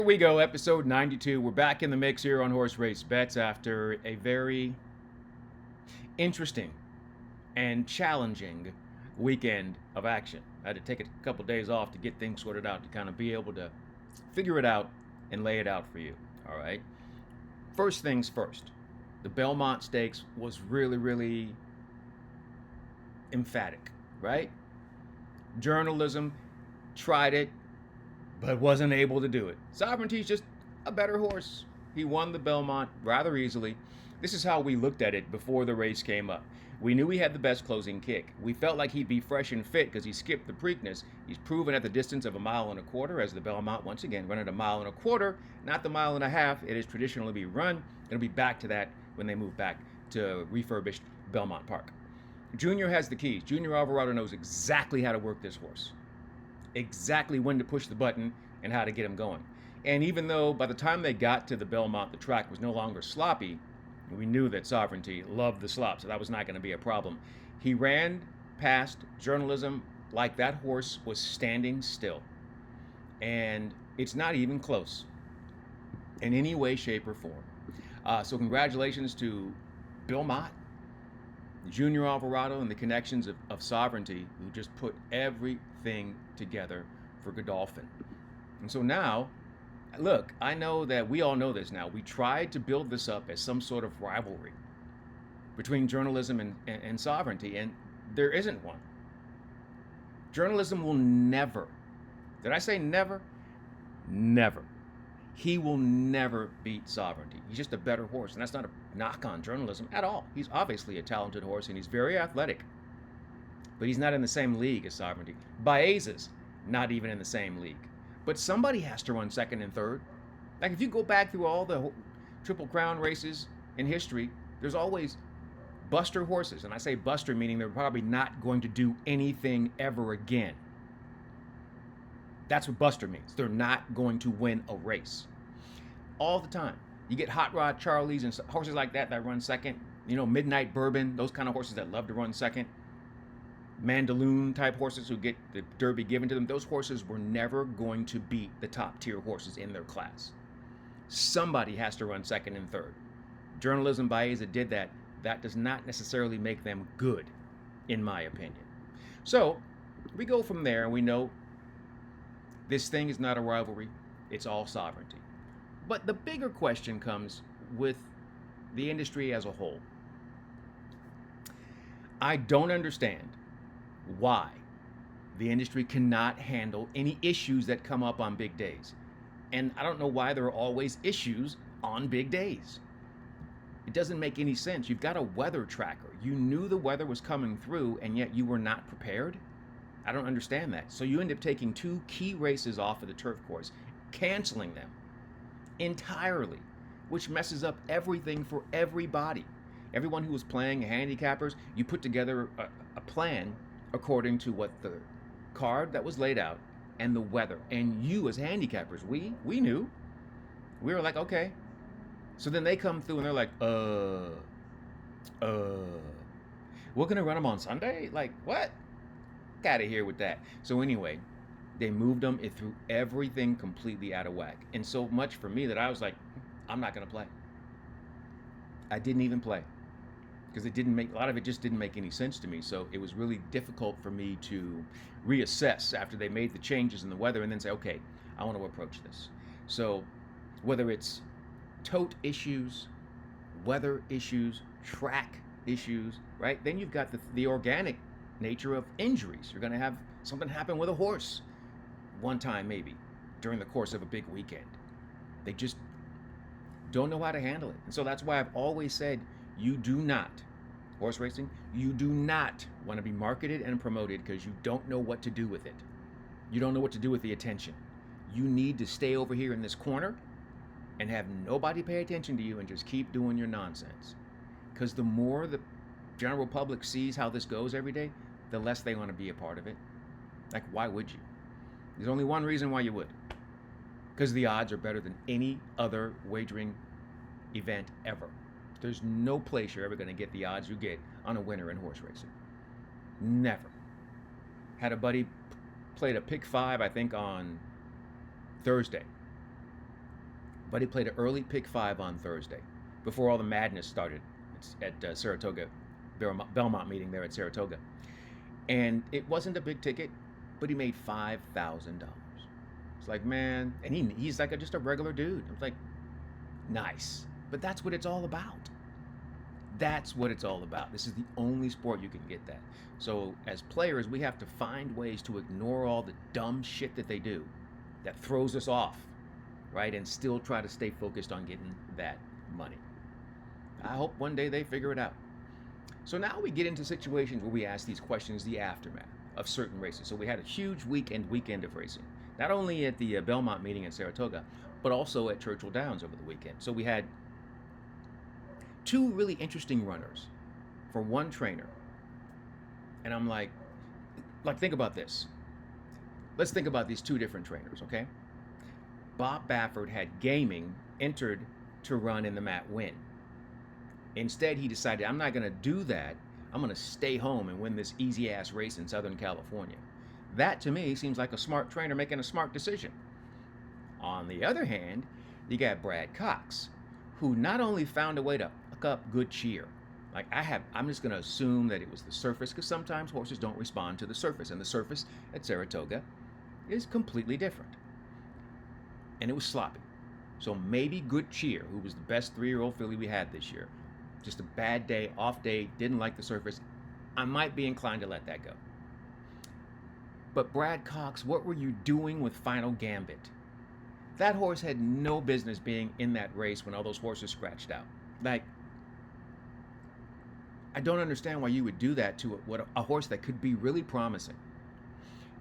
Here we go, episode 92. We're back in the mix here on Horse Race Bets after a very interesting and challenging weekend of action. I had to take a couple days off to get things sorted out, to kind of be able to figure it out and lay it out for you. All right. First things first, the Belmont Stakes was really emphatic, right? Journalism tried it, but wasn't able to do it. Sovereignty's just a better horse. He won the Belmont rather easily. This is how we looked at it before the race came up. We knew he had the best closing kick. We felt like he'd be fresh and fit because he skipped the Preakness. He's proven at the distance of 1.25 miles as the Belmont once again run at 1.25 miles, not the 1.5 miles it is traditionally be run. It'll be back to that when they move back to refurbished Belmont Park. Junior has the keys. Junior Alvarado knows exactly how to work this horse, exactly when to push the button and how to get him going. And even though by the time they got to the Belmont, the track was no longer sloppy, we knew that Sovereignty loved the slop, so that was not going to be a problem. He ran past journalism like that horse was standing still. And it's not even close in any way, shape, or form. So congratulations to Bill Mott, Junior Alvarado, and the connections of Sovereignty, who just put everything together for Godolphin. And so now, look, I know that we all know this now. We tried to build this up as some sort of rivalry between journalism and Sovereignty, and there isn't one. Journalism will never, did I say never? Never. He will never beat Sovereignty. He's just a better horse, and that's not a knock on journalism at all. He's obviously a talented horse, and he's very athletic, but he's not in the same league as Sovereignty. Baeza's not even in the same league. But somebody has to run second and third. Like if you go back through all the Triple Crown races in history, there's always buster horses. And I say buster meaning they're probably not going to do anything ever again. That's what buster means. They're not going to win a race. All the time. You get Hot Rod Charlies and horses like that run second. You know, Midnight Bourbon, those kind of horses that love to run second. Mandaloon type horses who get the Derby given to them, those horses were never going to beat the top tier horses in their class. Somebody has to run second and third. Journalism Baeza did that. That does not necessarily make them good, in my opinion. So we go from there and we know this thing is not a rivalry. It's all Sovereignty. But the bigger question comes with the industry as a whole. I don't understand why the industry cannot handle any issues that come up on big days. And I don't know why there are always issues on big days. It doesn't make any sense. You've got a weather tracker. You knew the weather was coming through, and yet you were not prepared. I don't understand that. So you end up taking two key races off of the turf course, canceling them entirely, which messes up everything for everybody. Everyone who was playing, handicappers, you put together a plan according to what the card that was laid out and the weather. And you as handicappers, we knew. We were like, okay. So then they come through and they're like, we're gonna run them on Sunday? Like, what? Get out of here with that. So anyway, they moved them. It threw everything completely out of whack. And so much for me that I was like, I'm not gonna play. I didn't even play. Because a lot of it just didn't make any sense to me. So it was really difficult for me to reassess after they made the changes in the weather and then say, okay, I want to approach this. So whether it's tote issues, weather issues, track issues, right? Then you've got the organic nature of injuries. You're going to have something happen with a horse one time maybe during the course of a big weekend. They just don't know how to handle it. And so that's why I've always said, you do not, horse racing, you do not want to be marketed and promoted because you don't know what to do with it. You don't know what to do with the attention. You need to stay over here in this corner and have nobody pay attention to you and just keep doing your nonsense. Because the more the general public sees how this goes every day, the less they want to be a part of it. Like, why would you? There's only one reason why you would. Because the odds are better than any other wagering event ever. There's no place you're ever going to get the odds you get on a winner in horse racing. Never. Had a buddy played a pick 5, I think, on Thursday. But he played an early pick 5 on Thursday before all the madness started at Saratoga, Belmont meeting there at Saratoga. And it wasn't a big ticket, but he made $5,000. It's like, man, and he's like just a regular dude. I was like, nice. But that's what it's all about. That's what it's all about. This is the only sport you can get that. So as players, we have to find ways to ignore all the dumb shit that they do that throws us off, right? And still try to stay focused on getting that money. I hope one day they figure it out. So now we get into situations where we ask these questions, the aftermath of certain races. So we had a huge weekend of racing, not only at the Belmont meeting in Saratoga, but also at Churchill Downs over the weekend. So we had two really interesting runners for one trainer. And I'm like, think about this. Let's think about these two different trainers, okay? Bob Baffert had gaming entered to run in the Matt Win. Instead, he decided, I'm not going to do that. I'm going to stay home and win this easy-ass race in Southern California. That, to me, seems like a smart trainer making a smart decision. On the other hand, you got Brad Cox, who not only found a way to hook up good cheer. I'm just going to assume that it was the surface, because sometimes horses don't respond to the surface, and the surface at Saratoga is completely different. And it was sloppy. So maybe Good Cheer, who was the best 3-year-old filly we had this year, just a bad day, off day, didn't like the surface, I might be inclined to let that go. But Brad Cox, what were you doing with Final Gambit? That horse had no business being in that race when all those horses scratched out. I don't understand why you would do that to a horse that could be really promising.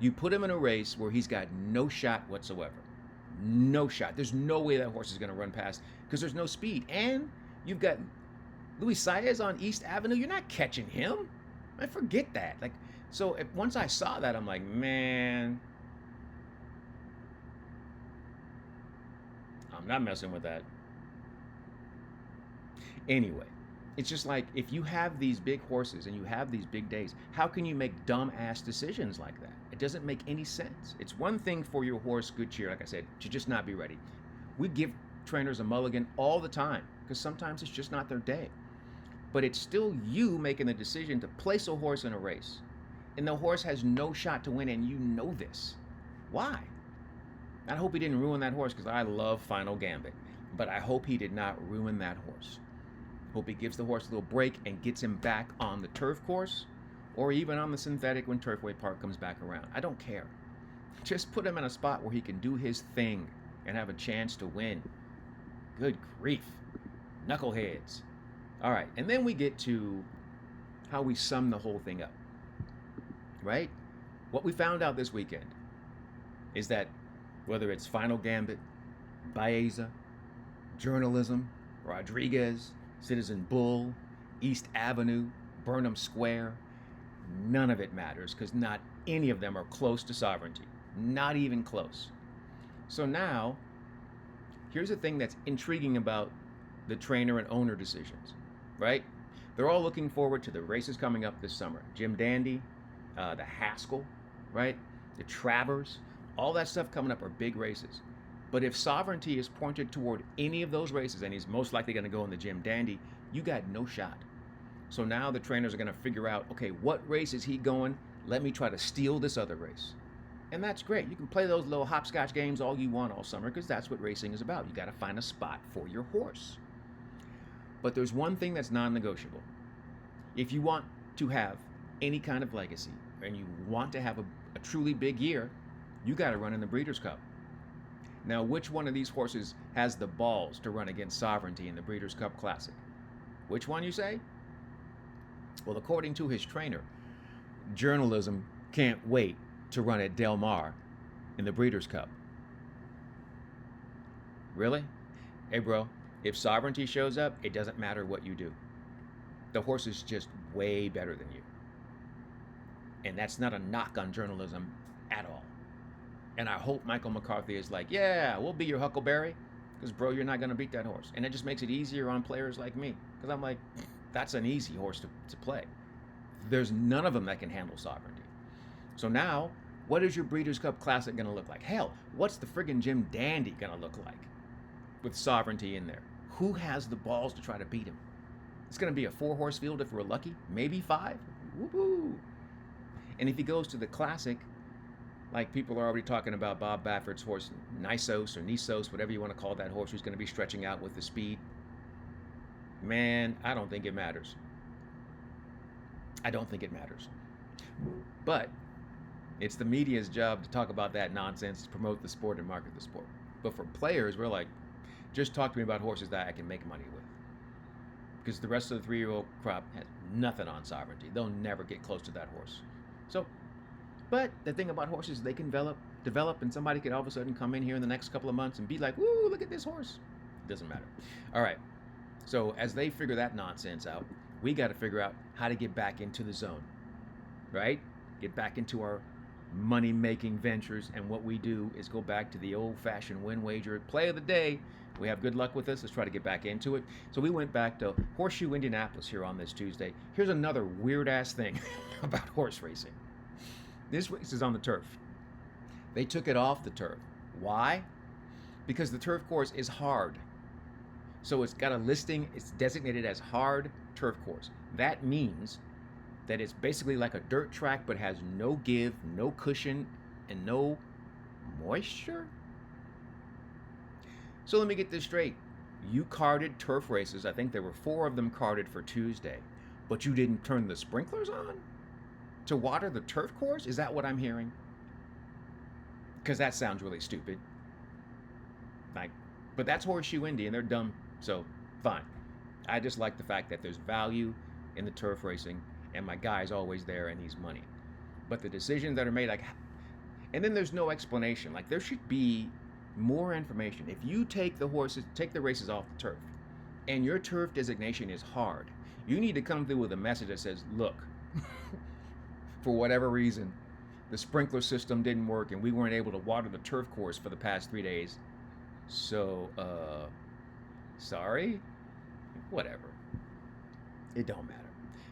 You put him in a race where he's got no shot whatsoever. No shot. There's no way that horse is going to run past because there's no speed. And you've got Luis Saez on East Avenue. You're not catching him. I forget that. So once I saw that, I'm like, man, I'm not messing with that. Anyway, it's just like, if you have these big horses and you have these big days, how can you make dumb-ass decisions like that? It doesn't make any sense. It's one thing for your horse, Good Cheer, like I said, to just not be ready. We give trainers a mulligan all the time because sometimes it's just not their day. But it's still you making the decision to place a horse in a race. And the horse has no shot to win, and you know this. Why? I hope he didn't ruin that horse, because I love Final Gambit. But I hope he did not ruin that horse. Hope he gives the horse a little break and gets him back on the turf course, or even on the synthetic when Turfway Park comes back around. I don't care. Just put him in a spot where he can do his thing and have a chance to win. Good grief. Knuckleheads. All right, and then we get to how we sum the whole thing up, right? What we found out this weekend is that whether it's Final Gambit, Baeza, Journalism, Rodriguez, Citizen Bull, East Avenue, Burnham Square, none of it matters, because not any of them are close to sovereignty. Not even close. So now, here's the thing that's intriguing about the trainer and owner decisions, right? They're all looking forward to the races coming up this summer. Jim Dandy, the Haskell, right? The Travers, all that stuff coming up are big races. But if sovereignty is pointed toward any of those races, and he's most likely going to go in the Jim Dandy, you got no shot. So now the trainers are going to figure out, okay, what race is he going? Let me try to steal this other race. And that's great. You can play those little hopscotch games all you want all summer, because that's what racing is about. You got to find a spot for your horse. But there's one thing that's non-negotiable. If you want to have any kind of legacy, and you want to have a truly big year, you got to run in the Breeders' Cup. Now, which one of these horses has the balls to run against Sovereignty in the Breeders' Cup Classic? Which one, you say? Well, according to his trainer, Journalism can't wait to run at Del Mar in the Breeders' Cup. Really? Hey, bro, if Sovereignty shows up, it doesn't matter what you do. The horse is just way better than you. And that's not a knock on Journalism at all. And I hope Michael McCarthy is like, yeah, we'll be your Huckleberry, because, bro, you're not going to beat that horse. And it just makes it easier on players like me, because I'm like, that's an easy horse to play. There's none of them that can handle Sovereignty. So now, what is your Breeders' Cup Classic going to look like? Hell, what's the friggin' Jim Dandy going to look like? with sovereignty in there. Who has the balls to try to beat him? It's going to be a 4-horse field if we're lucky, maybe 5. Woo-hoo! And if he goes to the Classic, like people are already talking about Bob Baffert's horse, Nisos, whatever you want to call that horse, who's going to be stretching out with the speed. Man, I don't think it matters. I don't think it matters. But it's the media's job to talk about that nonsense, to promote the sport and market the sport. But for players, we're like, just talk to me about horses that I can make money with. Because the rest of the 3-year-old crop has nothing on sovereignty. They'll never get close to that horse. So, but the thing about horses is they can develop, and somebody could all of a sudden come in here in the next couple of months and be like, woo, look at this horse. It doesn't matter. All right. So as they figure that nonsense out, we got to figure out how to get back into the zone, right? Get back into our money-making ventures, and what we do is go back to the old-fashioned win wager play of the day. We have good luck with this. Let's try to get back into it. So we went back to Horseshoe Indianapolis here on this Tuesday. Here's another weird-ass thing about horse racing. This race is on the turf. They took it off the turf. Why? Because the turf course is hard. So it's got a listing, it's designated as hard turf course. That means that it's basically like a dirt track, but has no give, no cushion, and no moisture. So let me get this straight. You carded turf races. I think there were 4 of them carded for Tuesday, but you didn't turn the sprinklers on to water the turf course? Is that what I'm hearing? Because that sounds really stupid. But that's Horseshoe Indy, and they're dumb, so fine. I just like the fact that there's value in the turf racing, and my guy's always there, and he's money. But the decisions that are made, and then there's no explanation. Like, there should be more information. If you take the races off the turf, and your turf designation is hard, you need to come through with a message that says, look, for whatever reason, the sprinkler system didn't work, and we weren't able to water the turf course for the past 3 days. So, sorry? Whatever. It don't matter.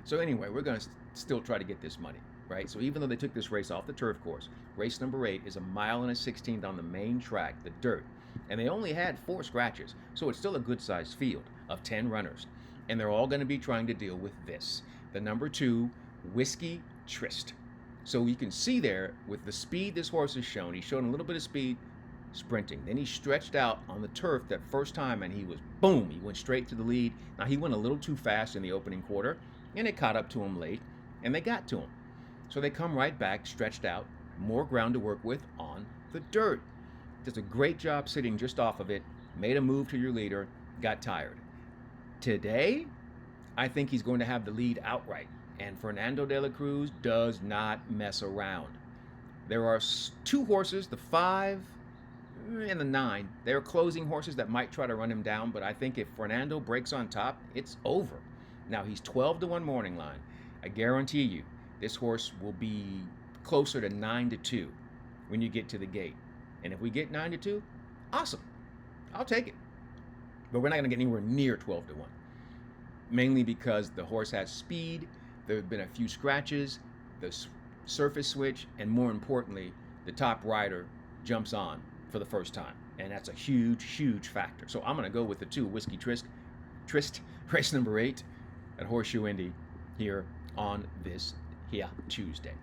So anyway, we're going to still try to get this money, right? So even though they took this race off the turf course, race number 8 is 1 1/16 on the main track, the dirt. And they only had 4 scratches, so it's still a good-sized field of 10 runners. And they're all going to be trying to deal with this, the number 2, Whiskey Tryst. So you can see there, with the speed this horse has shown, he's shown a little bit of speed, sprinting. Then he stretched out on the turf that first time, and he went straight to the lead. Now he went a little too fast in the opening quarter, and it caught up to him late, and they got to him. So they come right back, stretched out, more ground to work with on the dirt. Does a great job sitting just off of it, made a move to your leader, got tired. Today, I think he's going to have the lead outright, and Fernando de la Cruz does not mess around. There are 2 horses, the 5 and the 9. They're closing horses that might try to run him down, but I think if Fernando breaks on top, it's over. Now he's 12-1 morning line. I guarantee you, this horse will be closer to 9-2 when you get to the gate. And if we get 9-2, awesome. I'll take it. But we're not going to get anywhere near 12-1. Mainly because the horse has speed, there have been a few scratches, the surface switch, and more importantly, the top rider jumps on for the first time. And that's a huge, huge factor. So I'm going to go with the 2, Whiskey Tryst, race number 8 at Horseshoe Indy here on this here Tuesday.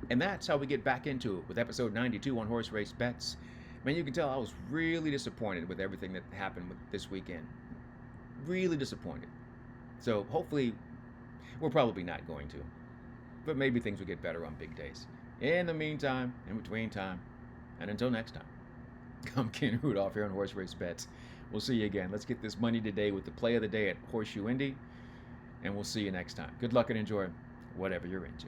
And that's how we get back into it with episode 92 on Horse Race Bets. Man, you can tell I was really disappointed with everything that happened this weekend. Really disappointed. So hopefully, we're probably not going to. But maybe things will get better on big days. In the meantime, in between time, and until next time, I'm Ken Rudulph here on Horse Race Bets. We'll see you again. Let's get this money today with the play of the day at Horseshoe Indy, and we'll see you next time. Good luck and enjoy whatever you're into.